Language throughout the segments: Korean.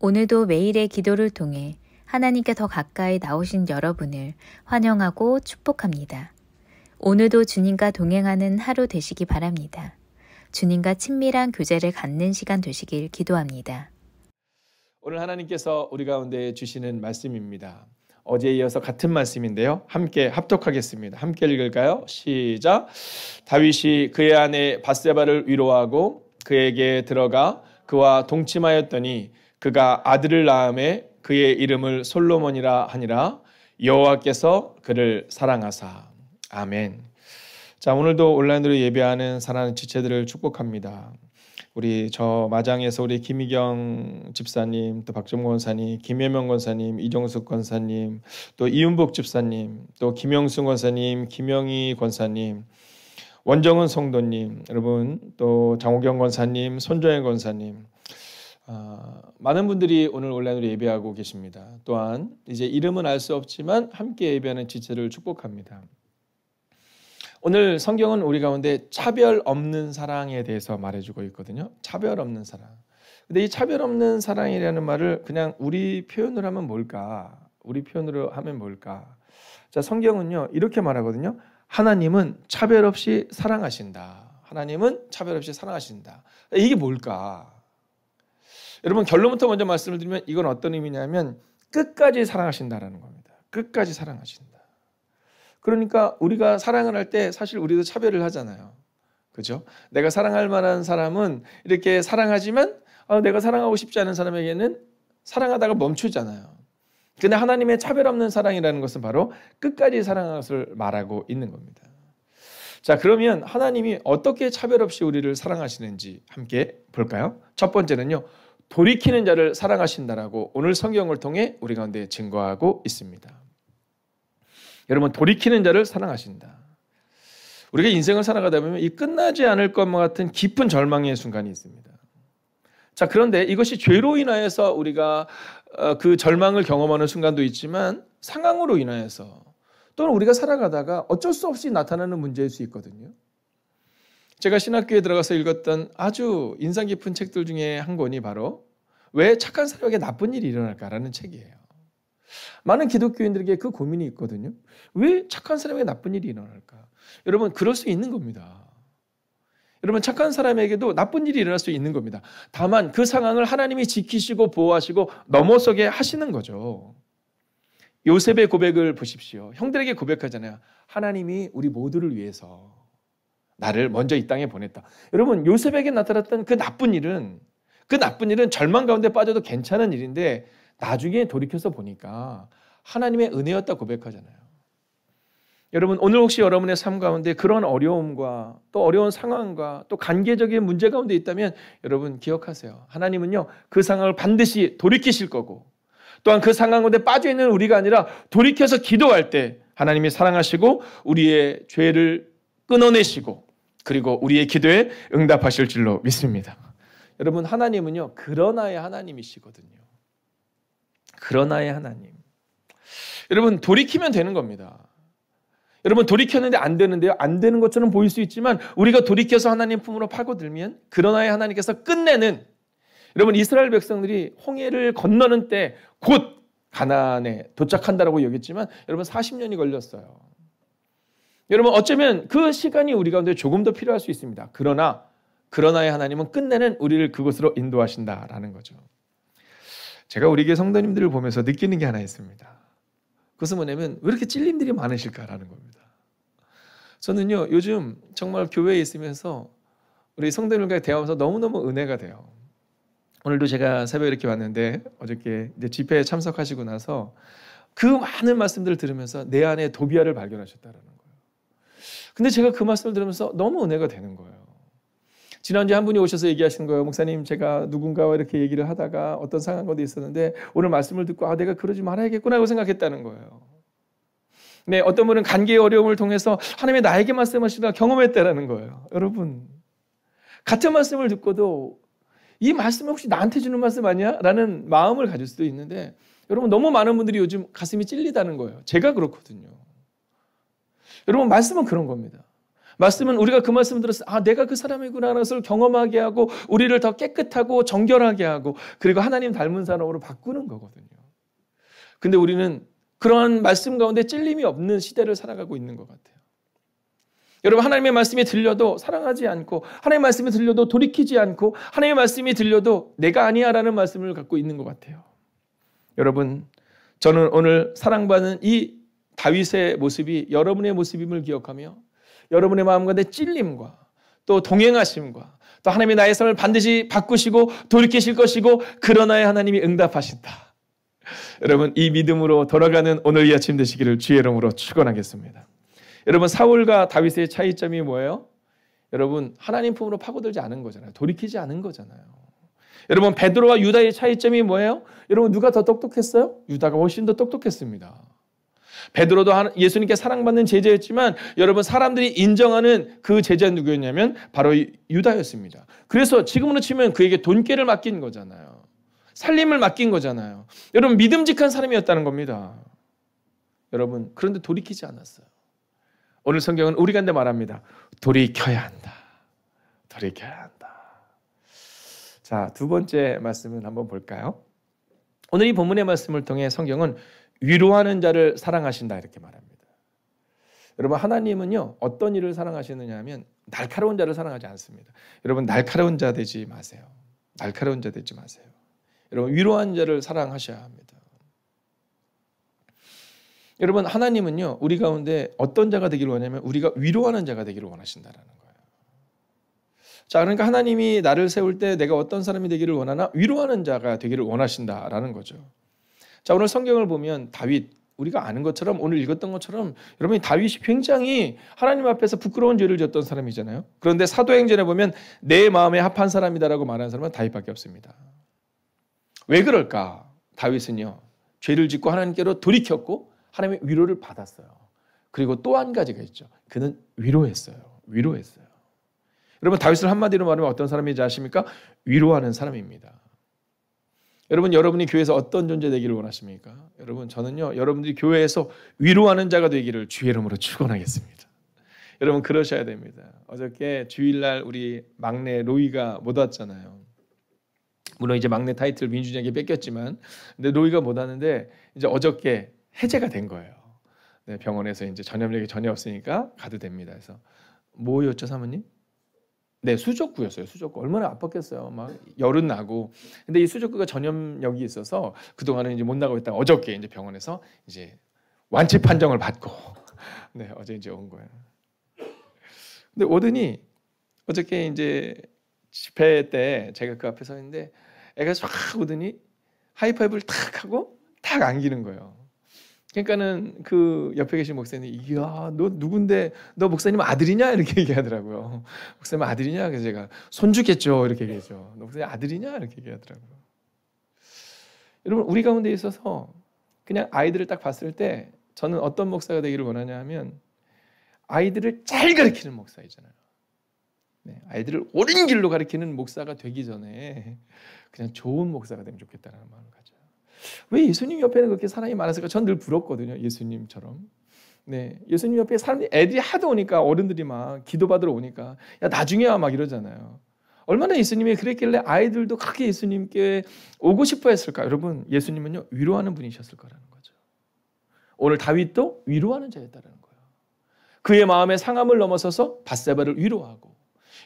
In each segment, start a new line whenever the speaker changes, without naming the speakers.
오늘도 매일의 기도를 통해 하나님께 더 가까이 나오신 여러분을 환영하고 축복합니다. 오늘도 주님과 동행하는 하루 되시기 바랍니다. 주님과 친밀한 교제를 갖는 시간 되시길 기도합니다.
오늘 하나님께서 우리 가운데 주시는 말씀입니다. 어제에 이어서 같은 말씀인데요. 함께 합독하겠습니다. 함께 읽을까요? 시작. 다윗이 그의 아내 밧세바를 위로하고 그에게 들어가 그와 동침하였더니 그가 아들을 낳음에 그의 이름을 솔로몬이라 하니라. 여호와께서 그를 사랑하사. 아멘. 자, 오늘도 온라인으로 예배하는 사랑하는 지체들을 축복합니다. 우리 저 마장에서 우리 김희경 집사님, 또 박정모 권사님, 김혜명 권사님, 이정숙 권사님, 또 이윤복 집사님, 또 김영순 권사님, 김영희 권사님, 원정은 성도님, 여러분, 또 장호경 권사님, 손정현 권사님, 많은 분들이 오늘 온라인으로 예배하고 계십니다. 또한 이제 이름은 알 수 없지만 함께 예배하는 지체를 축복합니다. 오늘 성경은 우리 가운데 차별 없는 사랑에 대해서 말해주고 있거든요. 차별 없는 사랑. 근데 이 차별 없는 사랑이라는 말을 그냥 우리 표현으로 하면 뭘까? 우리 표현으로 하면 뭘까? 자, 성경은요 이렇게 말하거든요. 하나님은 차별 없이 사랑하신다. 하나님은 차별 없이 사랑하신다. 이게 뭘까? 여러분, 결론부터 먼저 말씀을 드리면 이건 어떤 의미냐면 끝까지 사랑하신다라는 겁니다. 끝까지 사랑하신다. 그러니까 우리가 사랑을 할 때 사실 우리도 차별을 하잖아요. 그죠? 내가 사랑할 만한 사람은 이렇게 사랑하지만 내가 사랑하고 싶지 않은 사람에게는 사랑하다가 멈추잖아요. 근데 하나님의 차별 없는 사랑이라는 것은 바로 끝까지 사랑하는 것을 말하고 있는 겁니다. 자, 그러면 하나님이 어떻게 차별 없이 우리를 사랑하시는지 함께 볼까요? 첫 번째는요. 돌이키는 자를 사랑하신다라고 오늘 성경을 통해 우리 가운데 증거하고 있습니다. 여러분, 돌이키는 자를 사랑하신다. 우리가 인생을 살아가다 보면 이 끝나지 않을 것만 같은 깊은 절망의 순간이 있습니다. 자, 그런데 이것이 죄로 인하여서 우리가 그 절망을 경험하는 순간도 있지만 상황으로 인하여서 또는 우리가 살아가다가 어쩔 수 없이 나타나는 문제일 수 있거든요. 제가 신학교에 들어가서 읽었던 아주 인상 깊은 책들 중에 한 권이 바로 왜 착한 사람에게 나쁜 일이 일어날까라는 책이에요. 많은 기독교인들에게 그 고민이 있거든요. 왜 착한 사람에게 나쁜 일이 일어날까? 여러분, 그럴 수 있는 겁니다. 여러분, 착한 사람에게도 나쁜 일이 일어날 수 있는 겁니다. 다만 그 상황을 하나님이 지키시고 보호하시고 넘어서게 하시는 거죠. 요셉의 고백을 보십시오. 형들에게 고백하잖아요. 하나님이 우리 모두를 위해서 나를 먼저 이 땅에 보냈다. 여러분, 요셉에게 나타났던 그 나쁜 일은 절망 가운데 빠져도 괜찮은 일인데 나중에 돌이켜서 보니까 하나님의 은혜였다 고백하잖아요. 여러분, 오늘 혹시 여러분의 삶 가운데 그런 어려움과 또 어려운 상황과 또 관계적인 문제 가운데 있다면 여러분 기억하세요. 하나님은요 그 상황을 반드시 돌이키실 거고 또한 그 상황 가운데 빠져있는 우리가 아니라 돌이켜서 기도할 때 하나님이 사랑하시고 우리의 죄를 끊어내시고 그리고 우리의 기도에 응답하실 줄로 믿습니다. 여러분, 하나님은요 그러나의 하나님이시거든요. 그러나의 하나님. 여러분, 돌이키면 되는 겁니다. 여러분, 돌이켰는데 안 되는데요. 안 되는 것처럼 보일 수 있지만 우리가 돌이켜서 하나님 품으로 파고들면 그러나의 하나님께서 끝내는, 여러분, 이스라엘 백성들이 홍해를 건너는 때 곧 가나안에 도착한다라고 여겼지만 여러분 40년이 걸렸어요. 여러분, 어쩌면 그 시간이 우리 가운데 조금 더 필요할 수 있습니다. 그러나의 하나님은 끝내는 우리를 그곳으로 인도하신다라는 거죠. 제가 우리 교회 성도님들을 보면서 느끼는 게 하나 있습니다. 그것은 뭐냐면 왜 이렇게 찔림들이 많으실까라는 겁니다. 저는요 요즘 정말 교회에 있으면서 우리 성도님들과 대화하면서 너무너무 은혜가 돼요. 오늘도 제가 새벽에 이렇게 왔는데 어저께 이제 집회에 참석하시고 나서 그 많은 말씀들을 들으면서 내 안에 도비아를 발견하셨다는 거예요. 근데 제가 그 말씀을 들으면서 너무 은혜가 되는 거예요. 지난주에 한 분이 오셔서 얘기하시는 거예요. 목사님, 제가 누군가와 이렇게 얘기를 하다가 어떤 상황 가운데 있었는데 오늘 말씀을 듣고 내가 그러지 말아야겠구나 하고 생각했다는 거예요. 네, 어떤 분은 관계의 어려움을 통해서 하나님의 나에게 말씀하시다 경험했다는 거예요. 여러분, 같은 말씀을 듣고도 이 말씀이 혹시 나한테 주는 말씀 아니야? 라는 마음을 가질 수도 있는데 여러분, 너무 많은 분들이 요즘 가슴이 찔리다는 거예요. 제가 그렇거든요. 여러분, 말씀은 그런 겁니다. 말씀은 우리가 그 말씀을 들었을 때 내가 그 사람이구나 하는 것을 경험하게 하고 우리를 더 깨끗하고 정결하게 하고 그리고 하나님 닮은 사람으로 바꾸는 거거든요. 근데 우리는 그러한 말씀 가운데 찔림이 없는 시대를 살아가고 있는 것 같아요. 여러분, 하나님의 말씀이 들려도 사랑하지 않고 하나님의 말씀이 들려도 돌이키지 않고 하나님의 말씀이 들려도 내가 아니야라는 말씀을 갖고 있는 것 같아요. 여러분, 저는 오늘 사랑받는 이 다윗의 모습이 여러분의 모습임을 기억하며 여러분의 마음 가운데 찔림과 또 동행하심과 또 하나님이 나의 삶을 반드시 바꾸시고 돌이키실 것이고 그러나야 하나님이 응답하신다. 여러분, 이 믿음으로 돌아가는 오늘 이 아침 되시기를 주의 이름으로 축원하겠습니다. 여러분, 사울과 다윗의 차이점이 뭐예요? 여러분, 하나님 품으로 파고들지 않은 거잖아요. 돌이키지 않은 거잖아요. 여러분, 베드로와 유다의 차이점이 뭐예요? 여러분, 누가 더 똑똑했어요? 유다가 훨씬 더 똑똑했습니다. 베드로도 예수님께 사랑받는 제자였지만 여러분, 사람들이 인정하는 그 제자는 누구였냐면 바로 유다였습니다. 그래서 지금으로 치면 그에게 돈깨를 맡긴 거잖아요. 살림을 맡긴 거잖아요. 여러분, 믿음직한 사람이었다는 겁니다. 여러분, 그런데 돌이키지 않았어요. 오늘 성경은 우리 가운데 말합니다. 돌이켜야 한다. 돌이켜야 한다. 자, 두 번째 말씀은 한번 볼까요? 오늘 이 본문의 말씀을 통해 성경은 위로하는 자를 사랑하신다 이렇게 말합니다. 여러분, 하나님은요 어떤 일을 사랑하시느냐 하면 날카로운 자를 사랑하지 않습니다. 여러분, 날카로운 자 되지 마세요. 날카로운 자 되지 마세요. 여러분, 위로하는 자를 사랑하셔야 합니다. 여러분, 하나님은요 우리 가운데 어떤 자가 되기를 원하냐면 우리가 위로하는 자가 되기를 원하신다라는 거예요. 자, 그러니까 하나님이 나를 세울 때 내가 어떤 사람이 되기를 원하나? 위로하는 자가 되기를 원하신다라는 거죠. 자, 오늘 성경을 보면 다윗, 우리가 아는 것처럼 오늘 읽었던 것처럼 여러분이 다윗이 굉장히 하나님 앞에서 부끄러운 죄를 지었던 사람이잖아요. 그런데 사도행전에 보면 내 마음에 합한 사람이다라고 말하는 사람은 다윗밖에 없습니다. 왜 그럴까? 다윗은요 죄를 짓고 하나님께로 돌이켰고 하나님의 위로를 받았어요. 그리고 또 한 가지가 있죠. 그는 위로했어요. 위로했어요. 여러분, 다윗을 한마디로 말하면 어떤 사람인지 아십니까? 위로하는 사람입니다. 여러분, 여러분이 교회에서 어떤 존재 되기를 원하십니까? 여러분, 저는요 여러분들이 교회에서 위로하는 자가 되기를 주의 이름으로 축원하겠습니다. 여러분, 그러셔야 됩니다. 어저께 주일날 우리 막내 로이가 못 왔잖아요. 물론 이제 막내 타이틀 민준이에게 뺏겼지만, 근데 로이가 못 왔는데 이제 어저께 해제가 된 거예요. 네, 병원에서 이제 전염력이 전혀 없으니까 가도 됩니다. 그래서 뭐였죠, 사모님? 네, 수족구였어요. 수족구. 얼마나 아팠겠어요. 막 열은 나고. 근데 이 수족구가 전염력이 있어서 그동안은 이제 못 나가고 있다가 어저께 이제 병원에서 이제 완치 판정을 받고 네, 어제 이제 온 거예요. 근데 오더니 어저께 이제 집회 때 제가 그 앞에 서 있는데 애가 싹 오더니 하이파이브를 탁 하고 탁 안기는 거예요. 그러니까는 그 옆에 계신 목사님이 이야, 너 누군데, 너 목사님 아들이냐 이렇게 얘기하더라고요. 목사님 아들이냐? 그래서 제가 손주겠죠 이렇게 얘기했죠. 너 목사님 아들이냐 이렇게 얘기하더라고요. 여러분, 우리 가운데 있어서 그냥 아이들을 딱 봤을 때 저는 어떤 목사가 되기를 원하냐 하면 아이들을 잘 가르치는 목사이잖아요. 네, 아이들을 옳은 길로 가르치는 목사가 되기 전에 그냥 좋은 목사가 되면 좋겠다는 마음을 가져요. 왜 예수님 옆에는 그렇게 사람이 많았을까? 전 늘 부럽거든요. 예수님처럼. 네, 예수님 옆에 사람들이 애들이 하도 오니까 어른들이 막 기도받으러 오니까 야 나중에 와 막 이러잖아요. 얼마나 예수님이 그랬길래 아이들도 그렇게 예수님께 오고 싶어 했을까? 여러분, 예수님은요 위로하는 분이셨을 거라는 거죠. 오늘 다윗도 위로하는 자였다는 거예요. 그의 마음의 상함을 넘어서서 밧세바를 위로하고.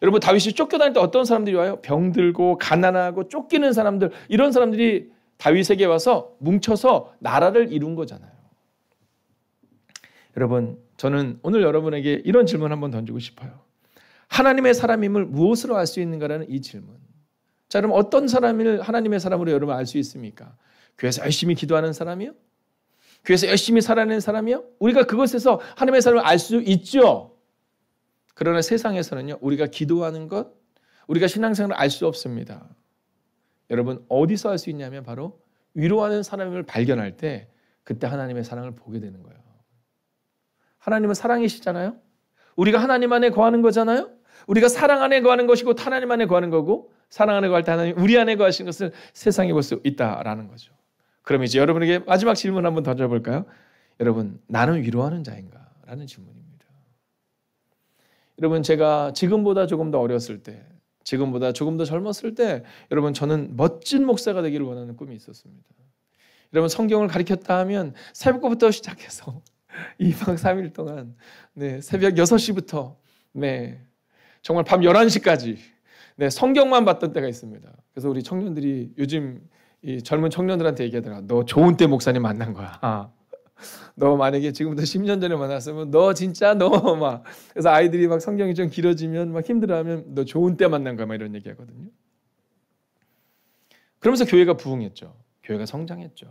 여러분, 다윗이 쫓겨다닐 때 어떤 사람들이 와요? 병들고 가난하고 쫓기는 사람들, 이런 사람들이 다윗에게 와서 뭉쳐서 나라를 이룬 거잖아요. 여러분, 저는 오늘 여러분에게 이런 질문 한번 던지고 싶어요. 하나님의 사람임을 무엇으로 알 수 있는가라는 이 질문. 자, 그럼 어떤 사람을 하나님의 사람으로 여러분 알 수 있습니까? 교회에서 열심히 기도하는 사람이요? 교회에서 열심히 살아내는 사람이요? 우리가 그것에서 하나님의 사람을 알 수 있죠. 그러나 세상에서는요, 우리가 기도하는 것, 우리가 신앙생활을 알 수 없습니다. 여러분, 어디서 알 수 있냐면 바로 위로하는 사람을 발견할 때 그때 하나님의 사랑을 보게 되는 거예요. 하나님은 사랑이시잖아요. 우리가 하나님 안에 거하는 거잖아요. 우리가 사랑 안에 거하는 것이고 하나님 안에 거하는 거고, 사랑 안에 거할 때 하나님 우리 안에 거하시는 것을 세상에 볼 수 있다라는 거죠. 그럼 이제 여러분에게 마지막 질문 한번 던져볼까요? 여러분, 나는 위로하는 자인가? 라는 질문입니다. 여러분 제가 지금보다 조금 더 어렸을 때, 지금보다 조금 더 젊었을 때 여러분 저는 멋진 목사가 되기를 원하는 꿈이 있었습니다. 여러분 성경을 가르쳤다 하면 새벽부터 시작해서 2박 3일 동안 새벽 6시부터 정말 밤 11시까지 성경만 봤던 때가 있습니다. 그래서 우리 청년들이 요즘 이 젊은 청년들한테 얘기하더라. 너 좋은 때 목사님 만난 거야. 너 만약에 지금부터 10년 전에 만났으면 너 진짜 너 막 그래서 아이들이 막 성경이 좀 길어지면 막 힘들어하면 너 좋은 때 만난 거야 막 이런 얘기하거든요. 그러면서 교회가 부흥했죠. 교회가 성장했죠.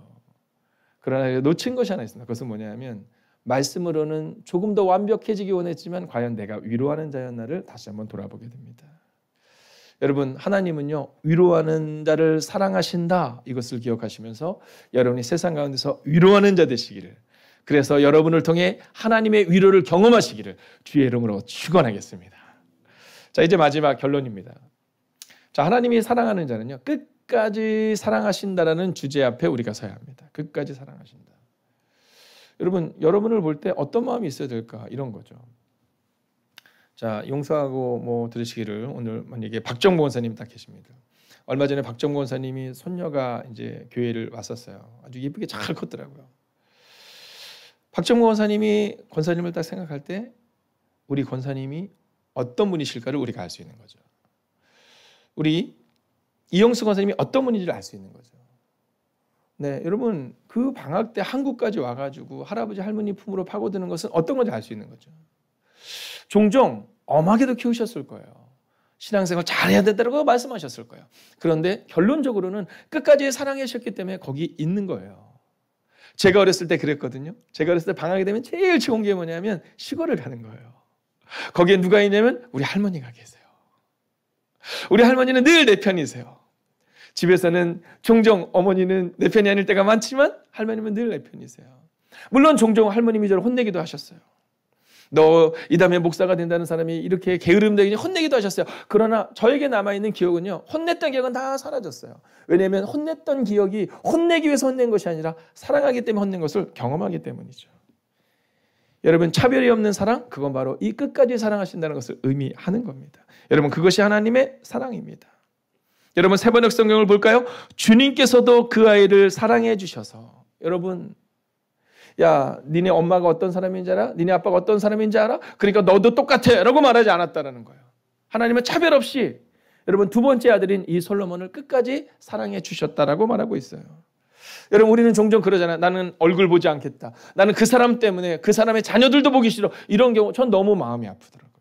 그러나 놓친 것이 하나 있습니다. 그것은 뭐냐면 말씀으로는 조금 더 완벽해지기 원했지만 과연 내가 위로하는 자였나를 다시 한번 돌아보게 됩니다. 여러분 하나님은요 위로하는 자를 사랑하신다 이것을 기억하시면서 여러분이 세상 가운데서 위로하는 자 되시기를, 그래서 여러분을 통해 하나님의 위로를 경험하시기를 주의 이름으로 축원하겠습니다. 자 이제 마지막 결론입니다. 자 하나님이 사랑하는 자는요 끝까지 사랑하신다라는 주제 앞에 우리가 서야 합니다. 끝까지 사랑하신다. 여러분 여러분을 볼 때 어떤 마음이 있어야 될까 이런 거죠. 자 용서하고 들으시기를 오늘 만약에 박정보 원사님 딱 계십니다. 얼마 전에 박정보 원사님이 손녀가 이제 교회를 왔었어요. 아주 예쁘게 잘 컸더라고요. 박정보 원사님이 권사님을 딱 생각할 때 우리 권사님이 어떤 분이실까를 우리가 알 수 있는 거죠. 우리 이영수 권사님이 어떤 분인지를 알 수 있는 거죠. 여러분 그 방학 때 한국까지 와가지고 할아버지 할머니 품으로 파고드는 것은 어떤 건지 알 수 있는 거죠. 종종 엄하게도 키우셨을 거예요. 신앙생활 잘해야 된다고 말씀하셨을 거예요. 그런데 결론적으로는 끝까지 사랑하셨기 때문에 거기 있는 거예요. 제가 어렸을 때 그랬거든요. 제가 어렸을 때 방학이 되면 제일 좋은 게 뭐냐면 시골을 가는 거예요. 거기에 누가 있냐면 우리 할머니가 계세요. 우리 할머니는 늘 내 편이세요. 집에서는 종종 어머니는 내 편이 아닐 때가 많지만 할머님은 늘 내 편이세요. 물론 종종 할머님이 저를 혼내기도 하셨어요. 너 이 다음에 목사가 된다는 사람이 이렇게 게으름되게 혼내기도 하셨어요. 그러나 저에게 남아있는 기억은요. 혼냈던 기억은 다 사라졌어요. 왜냐하면 혼냈던 기억이 혼내기 위해서 혼낸 것이 아니라 사랑하기 때문에 혼낸 것을 경험하기 때문이죠. 여러분 차별이 없는 사랑 그건 바로 이 끝까지 사랑하신다는 것을 의미하는 겁니다. 여러분 그것이 하나님의 사랑입니다. 여러분 세번역 성경을 볼까요? 주님께서도 그 아이를 사랑해 주셔서 여러분 야, 니네 엄마가 어떤 사람인지 알아? 니네 아빠가 어떤 사람인지 알아? 그러니까 너도 똑같아 라고 말하지 않았다는 거예요. 하나님은 차별 없이 여러분 두 번째 아들인 이 솔로몬을 끝까지 사랑해 주셨다라고 말하고 있어요. 여러분 우리는 종종 그러잖아요. 나는 얼굴 보지 않겠다. 나는 그 사람 때문에 그 사람의 자녀들도 보기 싫어. 이런 경우 전 너무 마음이 아프더라고요.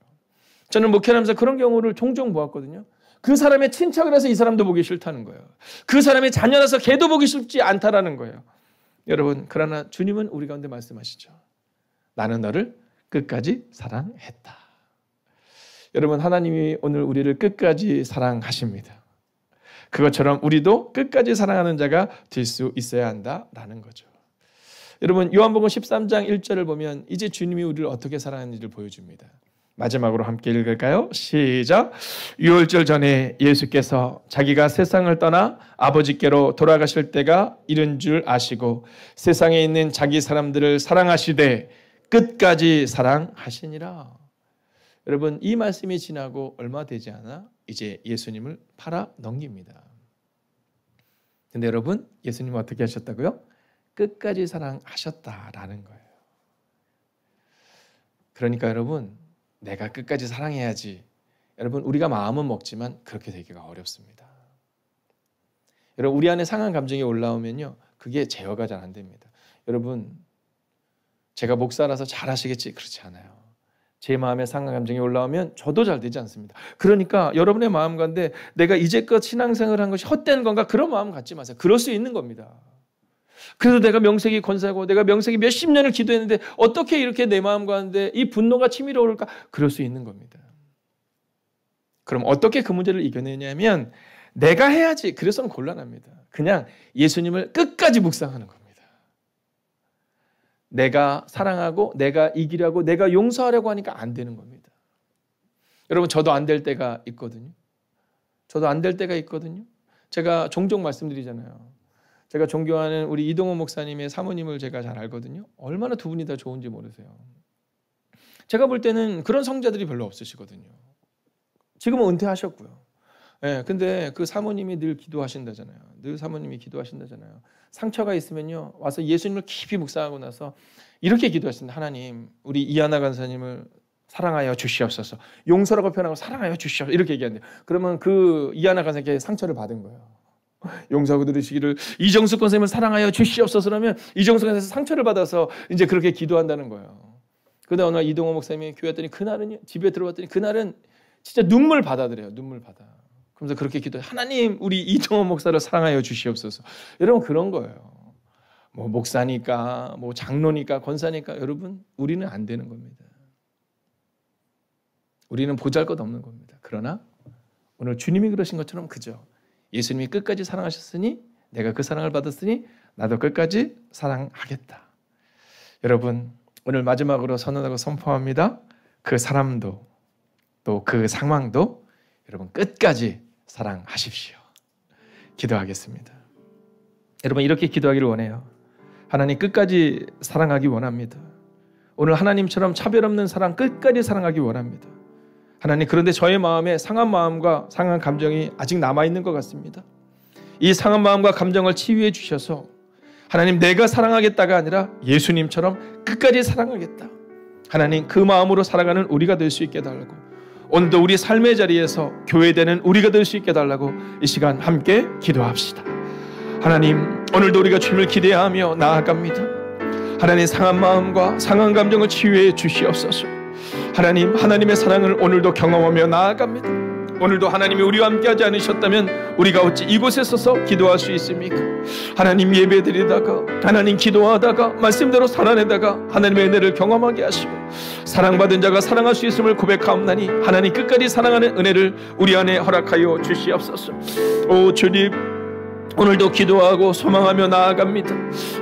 저는 목회하면서 그런 경우를 종종 보았거든요. 그 사람의 친척을 해서 이 사람도 보기 싫다는 거예요. 그 사람의 자녀라서 걔도 보기 쉽지 않다라는 거예요. 여러분 그러나 주님은 우리 가운데 말씀하시죠. 나는 너를 끝까지 사랑했다. 여러분 하나님이 오늘 우리를 끝까지 사랑하십니다. 그것처럼 우리도 끝까지 사랑하는 자가 될 수 있어야 한다라는 거죠. 여러분 요한복음 13장 1절을 보면 이제 주님이 우리를 어떻게 사랑하는지를 보여줍니다. 마지막으로 함께 읽을까요? 시작. 유월절 전에 예수께서 자기가 세상을 떠나 아버지께로 돌아가실 때가 이른 줄 아시고 세상에 있는 자기 사람들을 사랑하시되 끝까지 사랑하시니라. 여러분 이 말씀이 지나고 얼마 되지 않아 이제 예수님을 팔아 넘깁니다. 근데 여러분 예수님은 어떻게 하셨다고요? 끝까지 사랑하셨다라는 거예요. 그러니까 여러분 내가 끝까지 사랑해야지. 여러분 우리가 마음은 먹지만 그렇게 되기가 어렵습니다. 여러분 우리 안에 상한 감정이 올라오면요. 그게 제어가 잘 안 됩니다. 여러분 제가 목사라서 잘 하시겠지 그렇지 않아요. 제 마음에 상한 감정이 올라오면 저도 잘 되지 않습니다. 그러니까 여러분의 마음 가운데 내가 이제껏 신앙생활을 한 것이 헛된 건가 그런 마음 갖지 마세요. 그럴 수 있는 겁니다. 그래서 내가 명색이 권사고 내가 명색이 몇십 년을 기도했는데 어떻게 이렇게 내 마음 가운데 이 분노가 치밀어 오를까? 그럴 수 있는 겁니다. 그럼 어떻게 그 문제를 이겨내냐면 내가 해야지. 그래서는 곤란합니다. 그냥 예수님을 끝까지 묵상하는 겁니다. 내가 사랑하고 내가 이기려고 내가 용서하려고 하니까 안 되는 겁니다. 여러분 저도 안 될 때가 있거든요. 저도 안 될 때가 있거든요. 제가 종종 말씀드리잖아요. 제가 존경하는 우리 이동호 목사님의 사모님을 제가 잘 알거든요. 얼마나 두 분이 다 좋은지 모르세요. 제가 볼 때는 그런 성자들이 별로 없으시거든요. 지금은 은퇴하셨고요. 예, 근데 그 사모님이 늘 기도하신다잖아요. 늘 사모님이 기도하신다잖아요. 상처가 있으면요, 와서 예수님을 깊이 묵상하고 나서 이렇게 기도하신다. 하나님, 우리 이하나 간사님을 사랑하여 주시옵소서. 용서라고 표현하고 사랑하여 주시옵소서. 이렇게 얘기한대요. 그러면 그 이하나 간사에게 상처를 받은 거예요. 용서하고 들으시기를 이정숙 권사님을 사랑하여 주시옵소서라면 이정숙 권사님에서 상처를 받아서 이제 그렇게 기도한다는 거예요. 그러다 어느 날 이동호 목사님이 교회 왔더니 그날은 집에 들어왔더니 그날은 진짜 눈물 받아들여요. 눈물 받아. 그러면서 그렇게 기도해요. 하나님, 우리 이동호 목사를 사랑하여 주시옵소서. 여러분, 그런 거예요. 뭐 목사니까, 뭐 장로니까, 권사니까, 여러분, 우리는 안 되는 겁니다. 우리는 보잘것없는 겁니다. 그러나 오늘 주님이 그러신 것처럼 그죠. 예수님이 끝까지 사랑하셨으니 내가 그 사랑을 받았으니 나도 끝까지 사랑하겠다. 여러분, 오늘 마지막으로 선언하고 선포합니다. 그 사람도 또 그 상황도 여러분 끝까지 사랑하십시오. 기도하겠습니다. 여러분, 이렇게 기도하기를 원해요. 하나님, 끝까지 사랑하기 원합니다. 오늘 하나님처럼 차별 없는 사랑 끝까지 사랑하기 원합니다. 하나님, 그런데 저의 마음에 상한 마음과 상한 감정이 아직 남아있는 것 같습니다. 이 상한 마음과 감정을 치유해 주셔서 하나님, 내가 사랑하겠다가 아니라 예수님처럼 끝까지 사랑하겠다. 하나님, 그 마음으로 살아가는 우리가 될 수 있게 해달라고, 오늘도 우리 삶의 자리에서 교회되는 우리가 될 수 있게 해달라고 이 시간 함께 기도합시다. 하나님, 오늘도 우리가 주님을 기대하며 나아갑니다. 하나님, 상한 마음과 상한 감정을 치유해 주시옵소서. 하나님, 하나님의 사랑을 오늘도 경험하며 나아갑니다. 오늘도 하나님이 우리와 함께하지 않으셨다면 우리가 어찌 이곳에 서서 기도할 수 있습니까? 하나님, 예배드리다가 하나님 기도하다가 말씀대로 살아내다가 하나님의 은혜를 경험하게 하시고 사랑받은 자가 사랑할 수 있음을 고백하옵나니 하나님, 끝까지 사랑하는 은혜를 우리 안에 허락하여 주시옵소서. 오 주님, 오늘도 기도하고 소망하며 나아갑니다.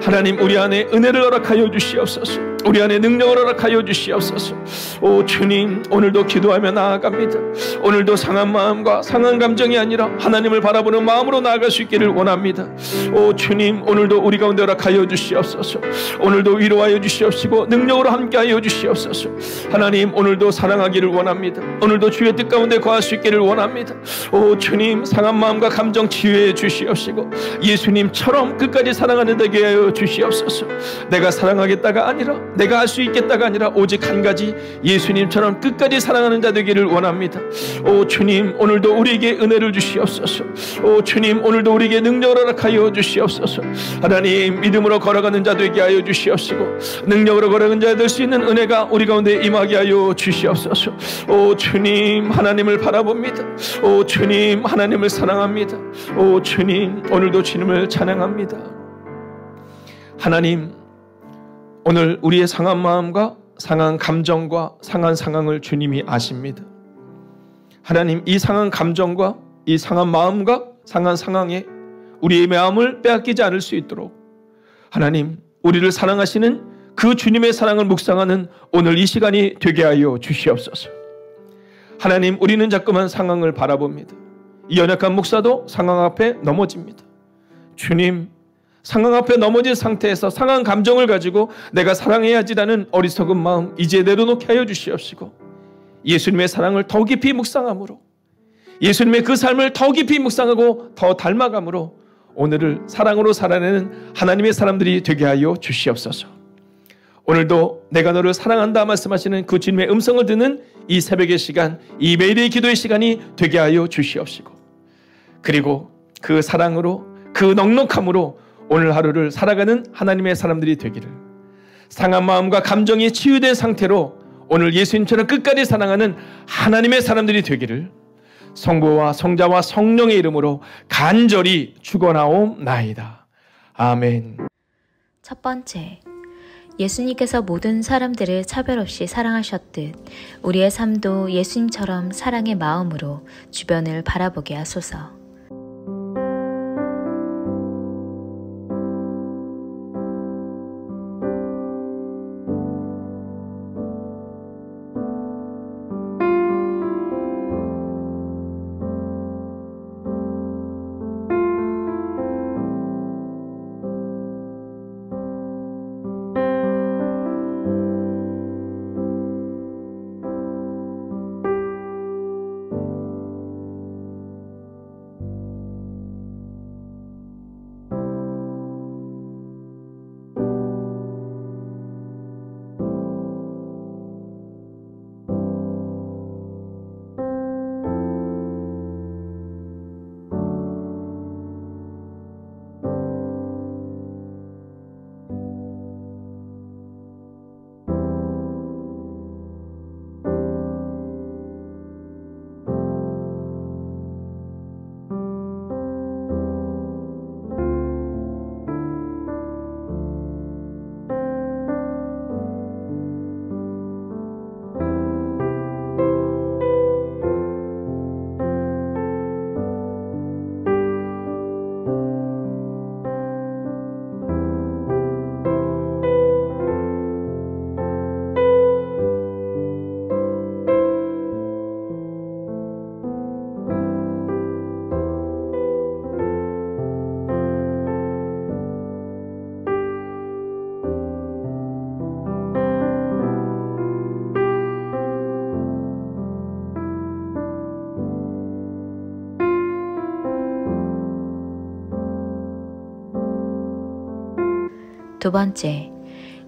하나님, 우리 안에 은혜를 허락하여 주시옵소서. 우리 안에 능력을 허락하여 주시옵소서. 오 주님, 오늘도 기도하며 나아갑니다. 오늘도 상한 마음과 상한 감정이 아니라 하나님을 바라보는 마음으로 나아갈 수 있기를 원합니다. 오 주님, 오늘도 우리 가운데 허락하여 주시옵소서. 오늘도 위로하여 주시옵시고 능력으로 함께하여 주시옵소서. 하나님, 오늘도 사랑하기를 원합니다. 오늘도 주의 뜻 가운데 거할 수 있기를 원합니다. 오 주님, 상한 마음과 감정 치유해 주시옵시고 예수님처럼 끝까지 사랑하는 되게 하여 주시옵소서. 내가 사랑하겠다가 아니라, 내가 할 수 있겠다가 아니라 오직 한 가지, 예수님처럼 끝까지 사랑하는 자 되기를 원합니다. 오 주님, 오늘도 우리에게 은혜를 주시옵소서. 오 주님, 오늘도 우리에게 능력을 허락하여 주시옵소서. 하나님, 믿음으로 걸어가는 자 되게 하여 주시옵시고 능력으로 걸어가는 자 될 수 있는 은혜가 우리 가운데 임하게 하여 주시옵소서. 오 주님, 하나님을 바라봅니다. 오 주님, 하나님을 사랑합니다. 오 주님, 오늘도 주님을 찬양합니다. 하나님, 오늘 우리의 상한 마음과 상한 감정과 상한 상황을 주님이 아십니다. 하나님, 이 상한 감정과 이 상한 마음과 상한 상황에 우리의 마음을 빼앗기지 않을 수 있도록 하나님, 우리를 사랑하시는 그 주님의 사랑을 묵상하는 오늘 이 시간이 되게 하여 주시옵소서. 하나님, 우리는 자꾸만 상황을 바라봅니다. 이 연약한 목사도 상황 앞에 넘어집니다. 주님, 상황 앞에 넘어진 상태에서 상한 감정을 가지고 내가 사랑해야지라는 어리석은 마음 이제 내려놓게 하여 주시옵시고 예수님의 사랑을 더 깊이 묵상함으로, 예수님의 그 삶을 더 깊이 묵상하고 더 닮아감으로 오늘을 사랑으로 살아내는 하나님의 사람들이 되게 하여 주시옵소서. 오늘도 내가 너를 사랑한다 말씀하시는 그 주님의 음성을 듣는 이 새벽의 시간, 이 매일의 기도의 시간이 되게 하여 주시옵시고, 그리고 그 사랑으로, 그 넉넉함으로 오늘 하루를 살아가는 하나님의 사람들이 되기를, 상한 마음과 감정이 치유된 상태로 오늘 예수님처럼 끝까지 사랑하는 하나님의 사람들이 되기를 성부와 성자와 성령의 이름으로 간절히 축원하옵나이다. 아멘.
첫 번째, 예수님께서 모든 사람들을 차별 없이 사랑하셨듯 우리의 삶도 예수님처럼 사랑의 마음으로 주변을 바라보게 하소서. 두 번째,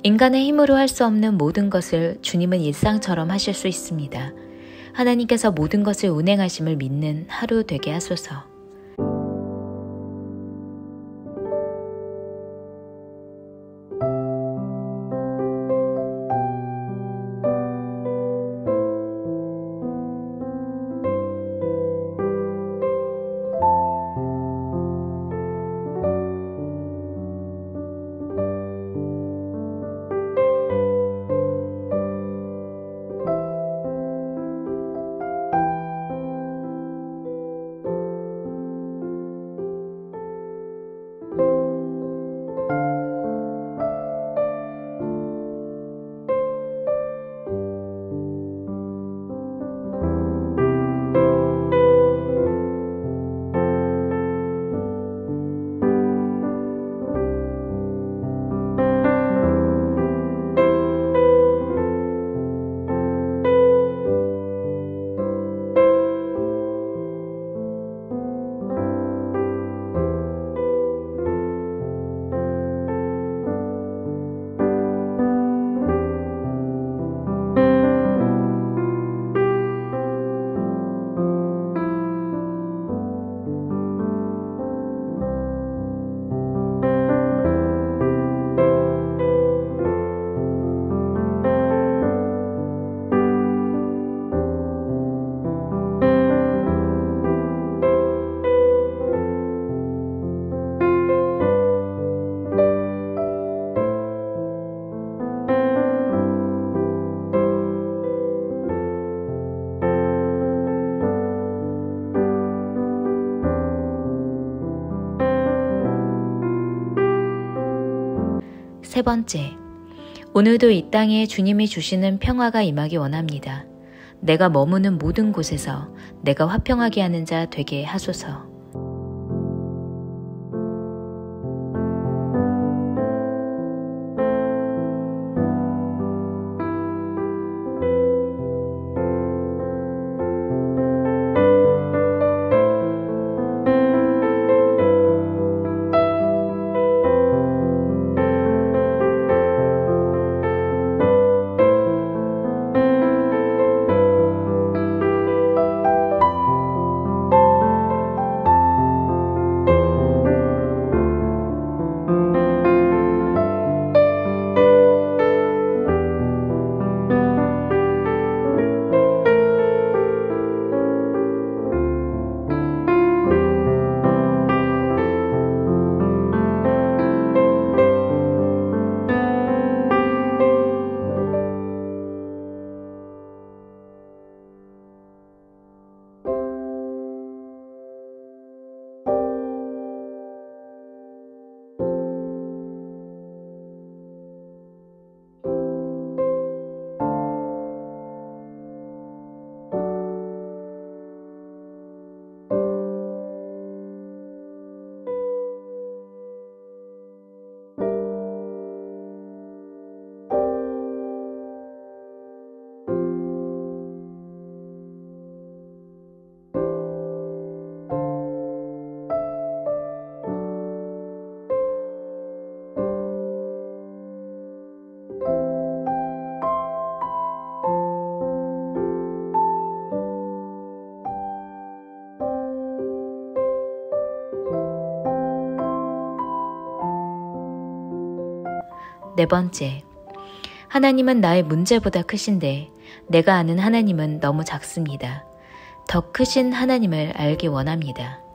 인간의 힘으로 할 수 없는 모든 것을 주님은 일상처럼 하실 수 있습니다. 하나님께서 모든 것을 운행하심을 믿는 하루 되게 하소서. 세 번째, 오늘도 이 땅에 주님이 주시는 평화가 임하기 원합니다. 내가 머무는 모든 곳에서 내가 화평하게 하는 자 되게 하소서. 네 번째, 하나님은 나의 문제보다 크신데 내가 아는 하나님은 너무 작습니다. 더 크신 하나님을 알기 원합니다.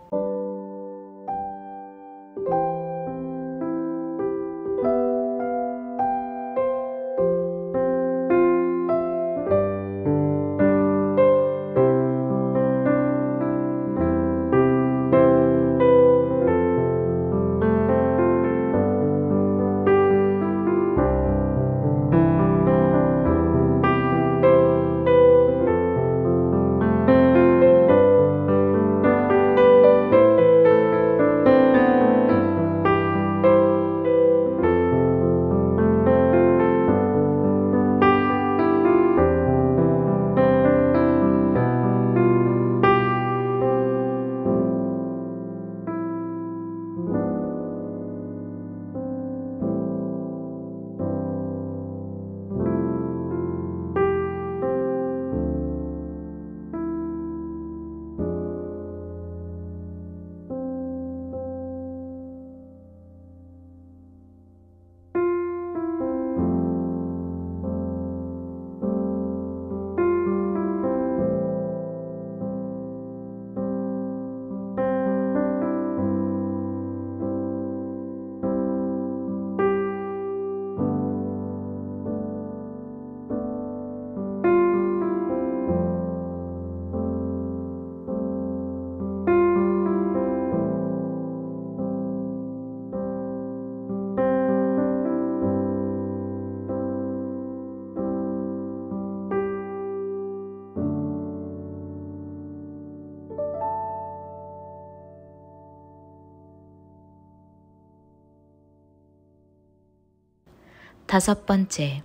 5번째,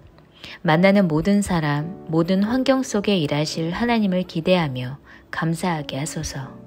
만나는 모든 사람, 모든 환경 속에 일하실 하나님을 기대하며 감사하게 하소서.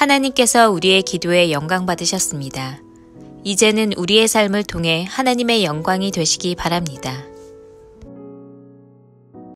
하나님께서 우리의 기도에 영광 받으셨습니다. 이제는 우리의 삶을 통해 하나님의 영광이 되시기 바랍니다.